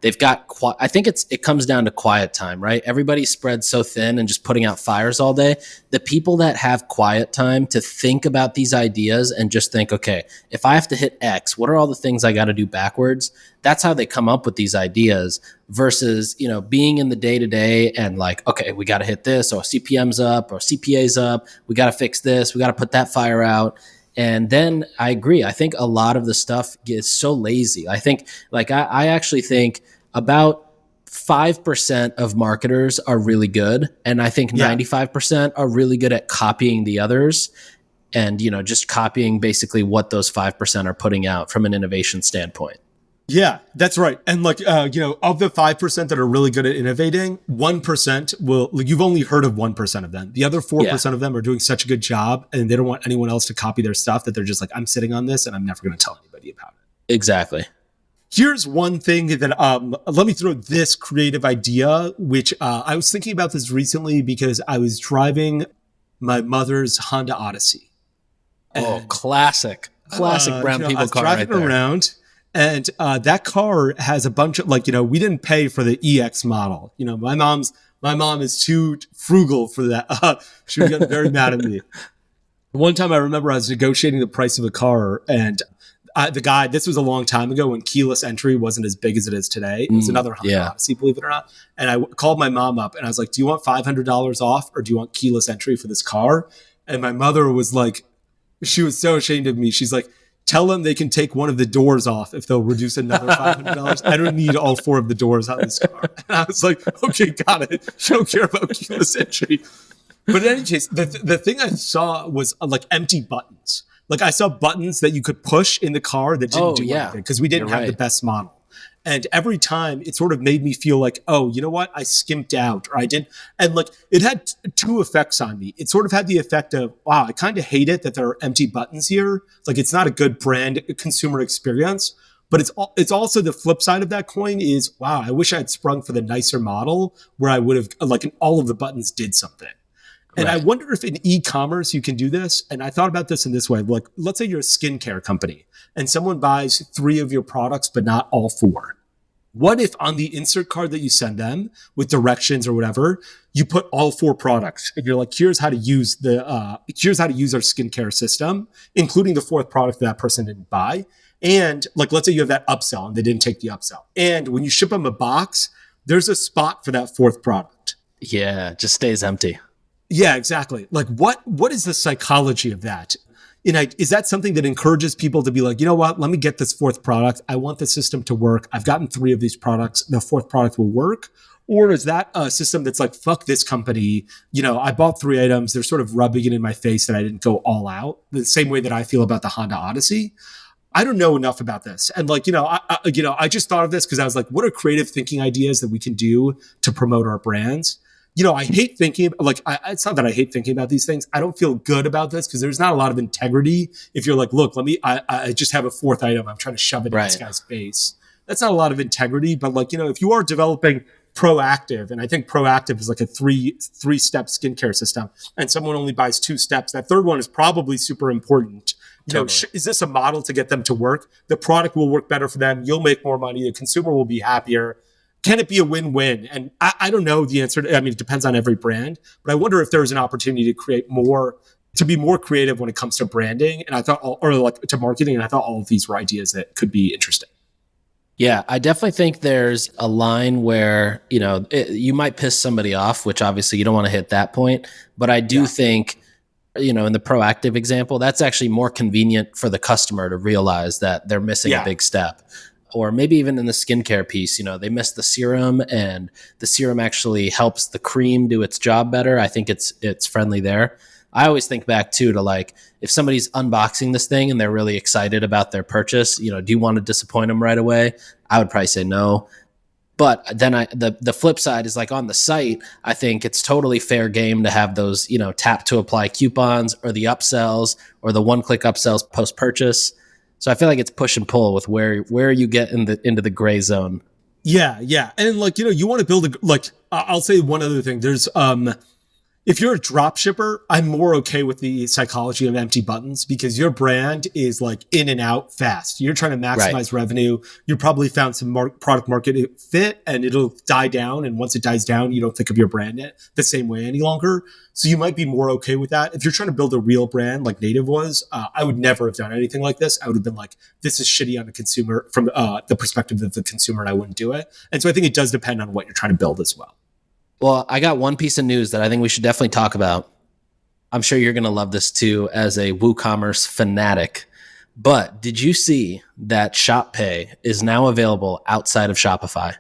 They've got, I think it comes down to quiet time, right? Everybody's spread so thin and just putting out fires all day. The people that have quiet time to think about these ideas and just think, okay, if I have to hit X, what are all the things I got to do backwards? That's how they come up with these ideas versus, being in the day to day and like, okay, we got to hit this, or CPM's up or CPA's up. We got to fix this. We got to put that fire out. And then I agree. I think a lot of the stuff is so lazy. I think I actually think about 5% of marketers are really good. And I think 95% are really good at copying the others and, just copying basically what those 5% are putting out from an innovation standpoint. Yeah, that's right. And like, of the 5% that are really good at innovating, 1% will, like, you've only heard of 1% of them. The other 4% of them are doing such a good job and they don't want anyone else to copy their stuff that they're just like, I'm sitting on this and I'm never going to tell anybody about it. Exactly. Here's one thing that, let me throw this creative idea, which I was thinking about this recently because I was driving my mother's Honda Odyssey. And, classic brown people car right there. Around. And that car has a bunch of, like, we didn't pay for the EX model. My mom is too frugal for that. She was getting very mad at me. One time I remember I was negotiating the price of a car and the guy, this was a long time ago when keyless entry wasn't as big as it is today. It was another Honda Odyssey, believe it or not. And I called my mom up and I was like, do you want $500 off or do you want keyless entry for this car? And my mother was like, she was so ashamed of me. She's like, tell them they can take one of the doors off if they'll reduce another $500. I don't need all 4 of the doors on this car. And I was like, okay, got it. You don't care about keyless entry. But in any case, the thing I saw was like empty buttons. Like I saw buttons that you could push in the car that didn't do anything because we didn't have the best model. And every time it sort of made me feel like, oh, you know what? I skimped out or I didn't. And like it had 2 effects on me. It sort of had the effect of, wow, I kind of hate it that there are empty buttons here. Like it's not a good brand consumer experience. But it's also the flip side of that coin is, wow, I wish I had sprung for the nicer model where I would have, like, all of the buttons did something. And I wonder if in e-commerce you can do this. And I thought about this in this way. Like, let's say you're a skincare company and someone buys 3 of your products, but not all 4. What if on the insert card that you send them with directions or whatever, you put all 4 products and you're like, here's how to use here's how to use our skincare system, including the 4th product that person didn't buy. And like, let's say you have that upsell and they didn't take the upsell. And when you ship them a box, there's a spot for that 4th product. Yeah, it just stays empty. Yeah, exactly. Like what is the psychology of that? Is that something that encourages people to be like, you know what, let me get this 4th product. I want the system to work. I've gotten 3 of these products. The 4th product will work. Or is that a system that's like, fuck this company. I bought 3 items. They're sort of rubbing it in my face that I didn't go all out. The same way that I feel about the Honda Odyssey. I don't know enough about this. And like, I just thought of this because I was like, what are creative thinking ideas that we can do to promote our brands? I hate thinking, like, it's not that I hate thinking about these things. I don't feel good about this because there's not a lot of integrity. If you're like, look, I just have a 4th item. I'm trying to shove it in this guy's face. That's not a lot of integrity. But like, if you are developing Proactive, and I think Proactive is like a three-step skincare system, and someone only buys 2 steps, that 3rd one is probably super important. Is this a model to get them to work? The product will work better for them. You'll make more money. The consumer will be happier. Can it be a win-win? And I don't know the answer. It depends on every brand, but I wonder if there's an opportunity to be more creative when it comes to branding. And I thought, or like to marketing. And I thought all of these were ideas that could be interesting. Yeah, I definitely think there's a line where, you might piss somebody off, which obviously you don't want to hit that point. But I do think, in the Proactive example, that's actually more convenient for the customer to realize that they're missing a big step. Or maybe even in the skincare piece, they missed the serum and the serum actually helps the cream do its job better. I think it's friendly there. I always think back too to like, if somebody's unboxing this thing and they're really excited about their purchase, do you want to disappoint them right away? I would probably say no. But then the flip side is like on the site, I think it's totally fair game to have those, tap to apply coupons or the upsells or the 1-click upsells post-purchase. So I feel like it's push and pull with where you get into the gray zone. Yeah. And like, you want to build I'll say one other thing. There's, if you're a drop shipper, I'm more okay with the psychology of empty buttons because your brand is like in and out fast. You're trying to maximize revenue. You probably found some product market fit and it'll die down. And once it dies down, you don't think of your brand the same way any longer. So you might be more okay with that. If you're trying to build a real brand like Native was, I would never have done anything like this. I would have been like, this is shitty on the consumer from the perspective of the consumer, and I wouldn't do it. And so I think it does depend on what you're trying to build as well. Well, I got one piece of news that I think we should definitely talk about. I'm sure you're going to love this too as a WooCommerce fanatic. But did you see that Shop Pay is now available outside of Shopify?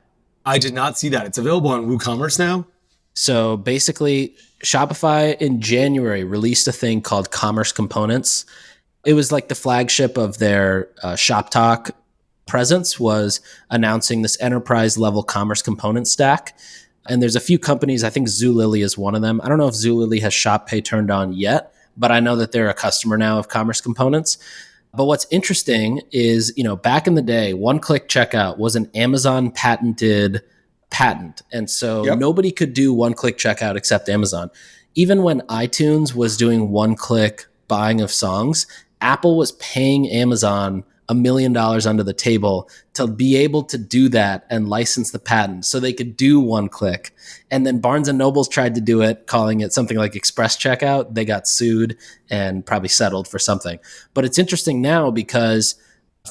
I did not see that. It's available on WooCommerce now? So basically, Shopify in January released a thing called Commerce Components. It was like the flagship of their Shop Talk presence was announcing this enterprise level commerce component stack. And there's a few companies, I think Zulily is one of them. I don't know if Zulily has Shop Pay turned on yet, but I know that they're a customer now of Commerce Components. But what's interesting is, back in the day, one-click checkout was an Amazon patented patent. And so nobody could do one-click checkout except Amazon. Even when iTunes was doing one-click buying of songs, Apple was paying Amazon $1 million under the table to be able to do that and license the patent so they could do one click. And then Barnes and Noble's tried to do it, calling it something like express checkout. They got sued and probably settled for something. But it's interesting now because,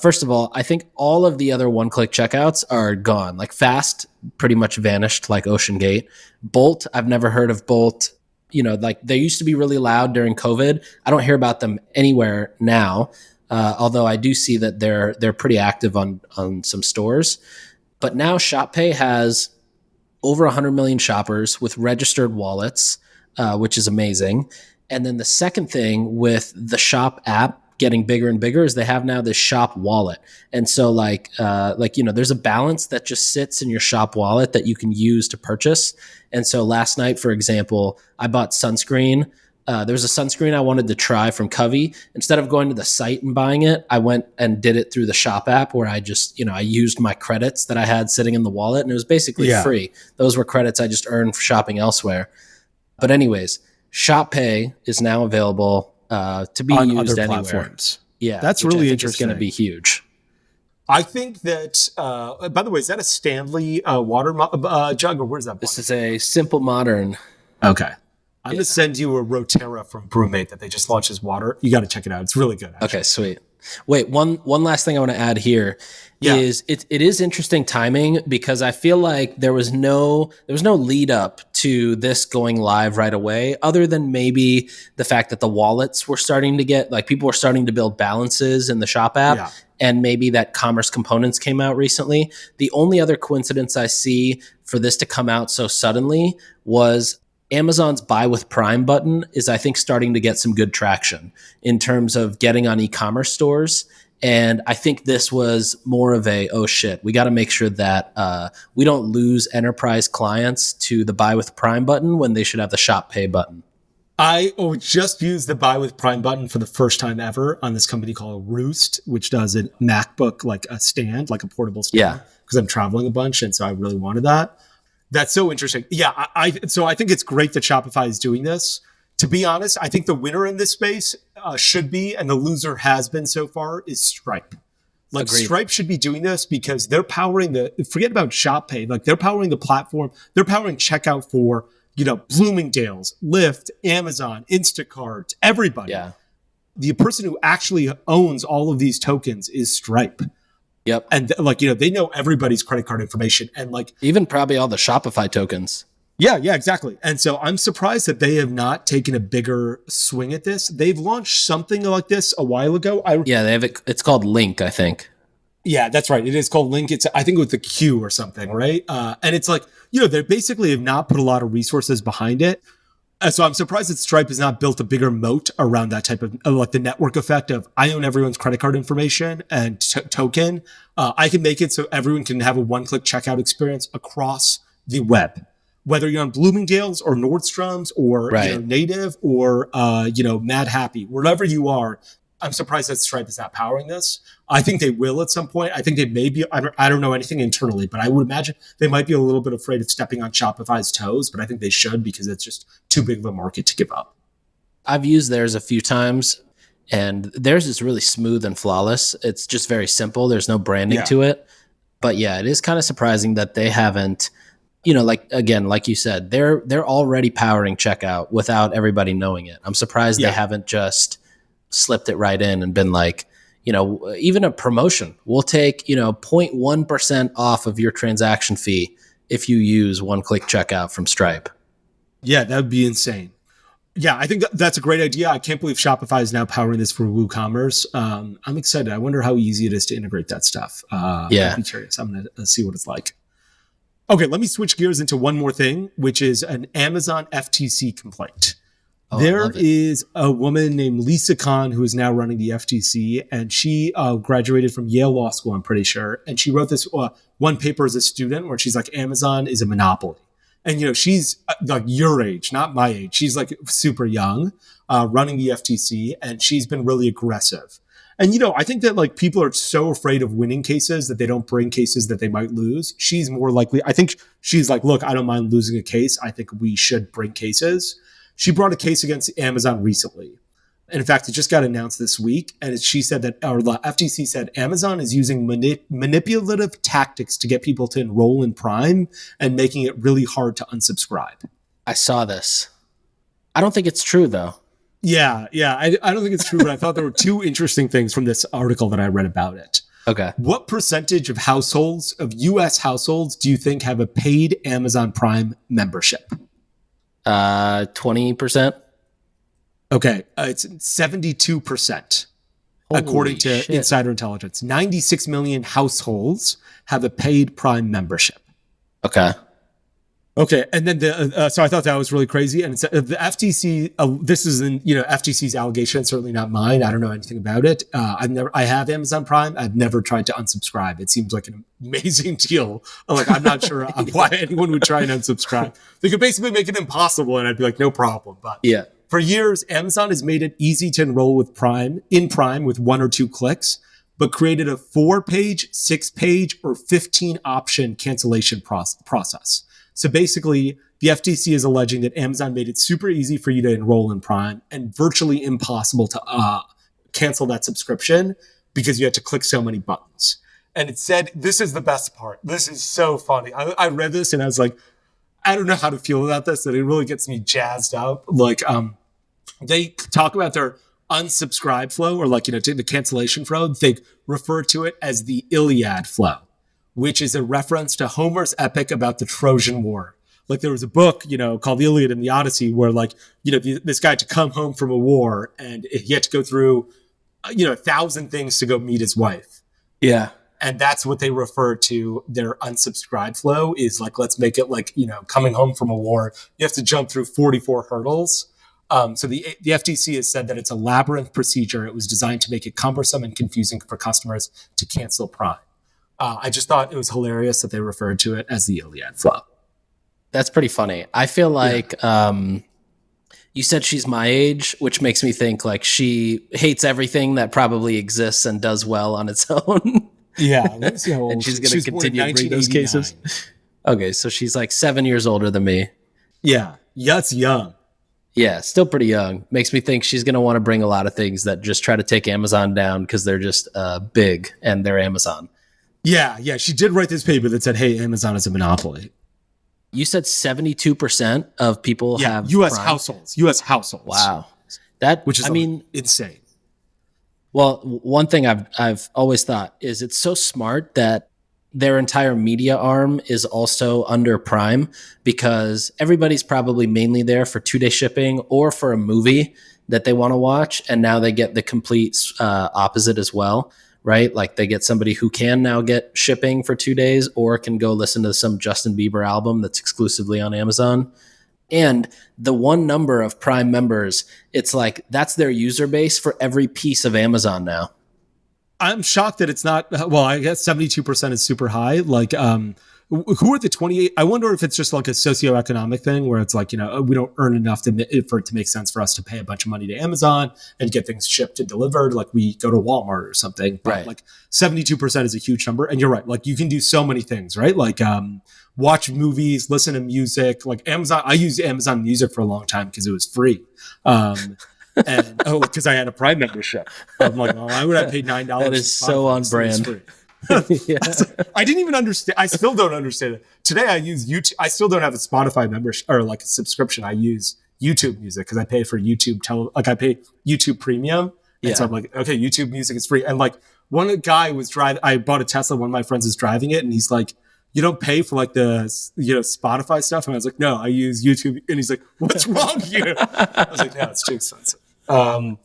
first of all, I think all of the other one-click checkouts are gone. Like Fast pretty much vanished like Ocean Gate. Bolt, I've never heard of Bolt. Like they used to be really loud during COVID. I don't hear about them anywhere now. Although I do see that they're pretty active on some stores. But now Shop Pay has over 100 million shoppers with registered wallets, which is amazing. And then the second thing with the Shop app getting bigger and bigger is they have now this Shop wallet. And so there's a balance that just sits in your Shop wallet that you can use to purchase. And so last night, for example, I bought sunscreen. There was a sunscreen I wanted to try from Covey. Instead of going to the site and buying it, I went and did it through the Shop app where I just, I used my credits that I had sitting in the wallet and it was basically free. Those were credits I just earned for shopping elsewhere. But anyways, Shop Pay is now available to be on used other anywhere. Platforms. Yeah, that's really interesting. It's going to be huge. I think that, by the way, is that a Stanley water jug or where's that? This is a Simple Modern. Okay. I'm going to send you a Roterra from Brewmate that they just launched as water. You got to check it out. It's really good. Actually. Okay, sweet. Wait, one last thing I want to add here is it is interesting timing because I feel like there was no lead up to this going live right away, other than maybe the fact that the wallets were starting to get, like, people were starting to build balances in the Shop app, and maybe that Commerce Components came out recently. The only other coincidence I see for this to come out so suddenly was Amazon's Buy with Prime button is, I think, starting to get some good traction in terms of getting on e-commerce stores. And I think this was more of oh shit, we got to make sure that we don't lose enterprise clients to the Buy with Prime button when they should have the Shop Pay button. I just used the Buy with Prime button for the first time ever on this company called Roost, which does a MacBook, like a stand, like a portable stand, because I'm traveling a bunch. And so I really wanted that. That's so interesting. Yeah, so I think it's great that Shopify is doing this. To be honest, I think the winner in this space should be, and the loser has been so far, is Stripe. Like, agreed. Stripe should be doing this because they're powering forget about Shop Pay. Like, they're powering the platform. They're powering checkout for, Bloomingdale's, Lyft, Amazon, Instacart, everybody. Yeah. The person who actually owns all of these tokens is Stripe. Yep. And they know everybody's credit card information and even probably all the Shopify tokens. Yeah, exactly. And so I'm surprised that they have not taken a bigger swing at this. They've launched something like this a while ago. They have it. It's called Link, I think. Yeah, that's right. It is called Link. It's, I think, with the Q or something, right? And it's like, they basically have not put a lot of resources behind it. So I'm surprised that Stripe has not built a bigger moat around that type of, like, the network effect of, I own everyone's credit card information and token. I can make it so everyone can have a one-click checkout experience across the web, whether you're on Bloomingdale's or Nordstrom's or Native or Mad Happy, wherever you are. I'm surprised that Stripe is not powering this. I think they will at some point. I think they may be. I don't know anything internally, but I would imagine they might be a little bit afraid of stepping on Shopify's toes, but I think they should because it's just too big of a market to give up. I've used theirs a few times, and theirs is really smooth and flawless. It's just very simple. There's no branding to it. But yeah, it is kind of surprising that they haven't, like you said, they're already powering checkout without everybody knowing it. I'm surprised they haven't just slipped it right in and been like, even a promotion. We'll take, 0.1% off of your transaction fee if you use one-click checkout from Stripe. Yeah, that would be insane. Yeah, I think that's a great idea. I can't believe Shopify is now powering this for WooCommerce. I'm excited. I wonder how easy it is to integrate that stuff. I'd be curious. I'm going to see what it's like. Okay, let me switch gears into one more thing, which is an Amazon FTC complaint. Oh, I There love it. is a woman named Lisa Kahn who is now running the FTC, and she graduated from Yale Law School, I'm pretty sure. And she wrote this one paper as a student where she's like, Amazon is a monopoly. And, she's like your age, not my age. She's like super young, running the FTC, and she's been really aggressive. And, I think that like people are so afraid of winning cases that they don't bring cases that they might lose. She's more likely, I think she's like, look, I don't mind losing a case. I think we should bring cases. She brought a case against Amazon recently. And in fact, it just got announced this week. And she said that, or the FTC said, Amazon is using manipulative tactics to get people to enroll in Prime and making it really hard to unsubscribe. I saw this. I don't think it's true, though. Yeah. I don't think it's true, but I thought there were two interesting things from this article that I read about it. Okay. What percentage of households, of U.S. households, do you think have a paid Amazon Prime membership? 20%. Okay, it's 72%, according to shit. Insider Intelligence. 96 million households have a paid Prime membership. Okay. And then so I thought that was really crazy. And it's, the FTC, this is FTC's allegation, certainly not mine. I don't know anything about it. I have Amazon Prime. I've never tried to unsubscribe. It seems like an amazing deal. Like, I'm not sure why anyone would try and unsubscribe. They could basically make it impossible, and I'd be like, no problem. But yeah. For years, Amazon has made it easy to enroll with Prime with 1 or 2 clicks, but created a 4-page, 6-page, or 15-option cancellation process. So basically, the FTC is alleging that Amazon made it super easy for you to enroll in Prime and virtually impossible to cancel that subscription because you had to click so many buttons. And it said, this is the best part. This is so funny. I read this and I was like, I don't know how to feel about this, and it really gets me jazzed up. Like, they talk about their unsubscribe flow, or like, the cancellation flow. They refer to it as the Iliad flow, which is a reference to Homer's epic about the Trojan War. Like, there was a book, called the Iliad and the Odyssey, where this guy had to come home from a war and he had to go through, 1,000 things to go meet his wife. Yeah. And that's what they refer to their unsubscribe flow is like, let's make it like, coming home from a war, you have to jump through 44 hurdles. So the FTC has said that it's a labyrinth procedure. It was designed to make it cumbersome and confusing for customers to cancel Prime. I just thought it was hilarious that they referred to it as the Iliad flow. That's pretty funny. I feel like you said she's my age, which makes me think like she hates everything that probably exists and does well on its own. Yeah, let's see how old and she's going to continue to bring those cases. Okay, so she's like 7 years older than me. Yeah, that's young. Yeah, still pretty young. Makes me think she's going to want to bring a lot of things that just try to take Amazon down because they're just big and they're Amazon. Yeah. She did write this paper that said, hey, Amazon is a monopoly. You said 72% of people have U.S. Prime? households. U.S. households. Wow. Which is insane. Well, one thing I've always thought is it's so smart that their entire media arm is also under Prime, because everybody's probably mainly there for 2-day shipping or for a movie that they want to watch. And now they get the complete opposite as well, right? Like they get somebody who can now get shipping for 2 days or can go listen to some Justin Bieber album that's exclusively on Amazon. And the one number of Prime members, it's like that's their user base for every piece of Amazon now. I'm shocked that it's not, well, I guess 72% is super high. Like, who are the 28? I wonder if it's just like a socioeconomic thing where it's like, we don't earn enough for it to make sense for us to pay a bunch of money to Amazon and get things shipped and delivered. Like we go to Walmart or something. But right. Like 72% is a huge number. And you're right. Like you can do so many things, right? Like, watch movies, listen to music, like Amazon. I used Amazon Music for a long time because it was free. And because I had a Prime membership. I'm like, why would I pay $9? That is so on brand. Yeah. I didn't even understand. I still don't understand it. Today I use YouTube. I still don't have a Spotify membership or like a subscription. I use YouTube Music because I pay for YouTube. I pay YouTube Premium. And so I'm like, okay, YouTube Music is free. And like one guy was driving. I bought a Tesla. One of my friends is driving it, and he's like, you don't pay for like the Spotify stuff? And I was like, no, I use YouTube. And he's like, what's wrong here? I was like, yeah, it's too expensive. Let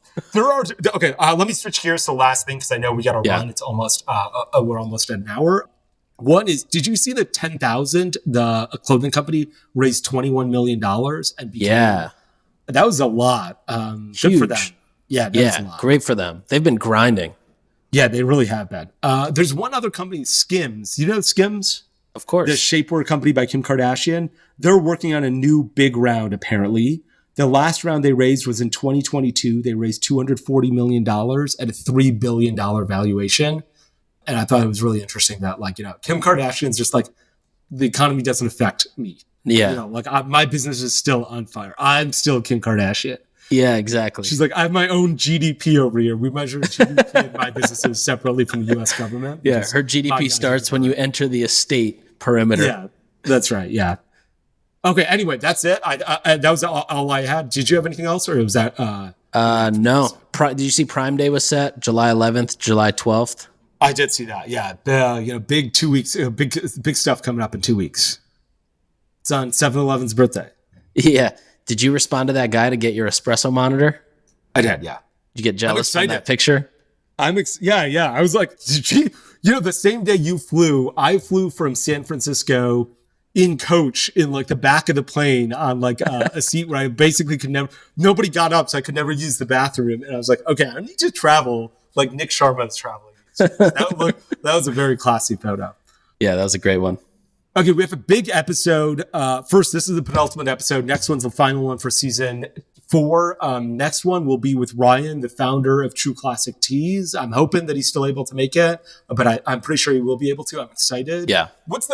me switch gears to the last thing because I know we got to run. It's almost, we're almost at an hour. One is, did you see the 10,000, a clothing company raised $21 million and became That was a lot. Good for them. Yeah, that was a lot. Great for them. They've been grinding. Yeah, they really have been. There's one other company, Skims. You know Skims? Of course. The shapewear company by Kim Kardashian. They're working on a new big round, apparently. The last round they raised was in 2022. They raised $240 million at a $3 billion valuation. And I thought it was really interesting that, Kim Kardashian's just like, the economy doesn't affect me. Yeah. My business is still on fire. I'm still Kim Kardashian. Yeah, exactly. She's like, I have my own GDP over here. We measure GDP in my businesses separately from the U.S. government. Yeah, her GDP starts when you enter the estate perimeter. Yeah, that's right. Yeah. Okay, anyway, that's it. I that was all I had. Did you have anything else, or was that? No. Did you see Prime Day was set? July 11th, July 12th? I did see that. Yeah. Big 2 weeks, big stuff coming up in 2 weeks. It's on 7-Eleven's birthday. Yeah. Did you respond to that guy to get your espresso monitor? I did, yeah. Did you get jealous from that picture? Yeah. I was like, the same day you flew, I flew from San Francisco in coach in the back of the plane on a seat where I basically nobody got up, so I could never use the bathroom. And I was like, okay, I need to travel like Nick Sharma's traveling. That was a very classy photo. Yeah, that was a great one. Okay, we have a big episode. First, this is the penultimate episode. Next one's the final one for season 4. Next one will be with Ryan, the founder of True Classic Teas. I'm hoping that he's still able to make it, but I'm pretty sure he will be able to. I'm excited. Yeah. What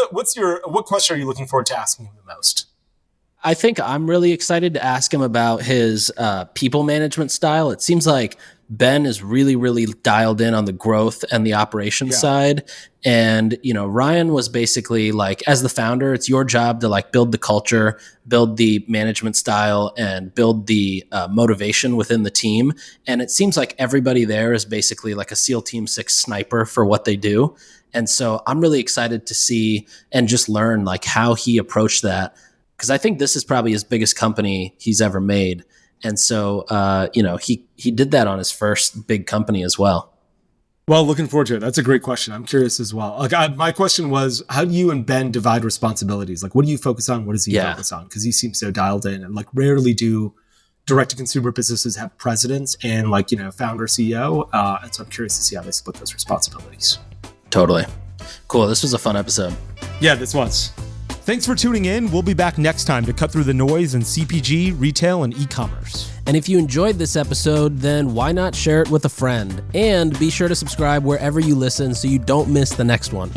question are you looking forward to asking him the most? I think I'm really excited to ask him about his people management style. It seems like Ben is really, really dialed in on the growth and the operations side. And, Ryan was basically as the founder, it's your job to build the culture, build the management style, and build the motivation within the team. And it seems like everybody there is basically like a SEAL Team 6 sniper for what they do. And so I'm really excited to see and just learn how he approached that. Because I think this is probably his biggest company he's ever made. And so, he did that on his first big company as well. Well, looking forward to it. That's a great question. I'm curious as well. My question was, how do you and Ben divide responsibilities? What do you focus on? What does he focus on? Because he seems so dialed in, and rarely do direct-to-consumer businesses have presidents and founder, CEO. And so I'm curious to see how they split those responsibilities. Totally. Cool. This was a fun episode. Yeah, this was. Thanks for tuning in. We'll be back next time to cut through the noise in CPG, retail, and e-commerce. And if you enjoyed this episode, then why not share it with a friend? And be sure to subscribe wherever you listen so you don't miss the next one.